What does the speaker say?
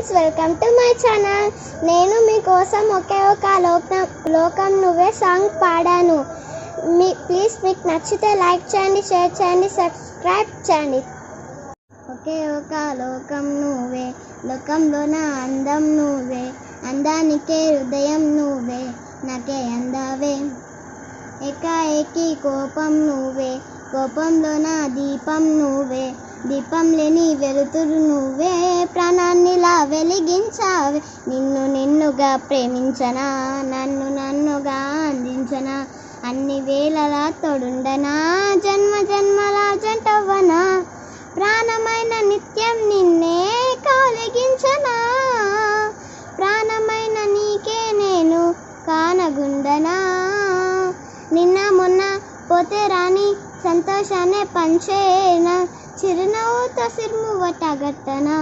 Friends, welcome to my channel. నేను మీకోసం ఒకే ఒక లోకం నువ్వే సాంగ్ పాడాను. ప్లీజ్ మీకు నచ్చితే లైక్ చేయండి, షేర్ చేయండి, సబ్స్క్రైబ్ చేయండి. ఒకే ఒక లోకం నువ్వే, లోకంలోన అందం నువ్వే, అందానికే హృదయం నువ్వే, నాకే అందవే. ఏకాఏకి కోపం నువ్వే, కోపంలోన దీపం నువ్వే, దీపం లేని వెలుతురు నువ్వే, ప్రాణాన్నిలా వెలిగించావే. నిన్నుగా ప్రేమించనా, నన్నుగా అందించనా, అన్ని వేళలా తోడుండనా, జన్మల జంటవ్వనా, ప్రాణమైన నిత్యం నిన్నే కౌలిగించనా, ప్రాణమైన నీకే నేను కానగుండనా. నిన్న మొన్న పోతే రాని సంతోషాన్ని పంచేనా, చిరునవ్వుతో సిరుమువట గట్టనా.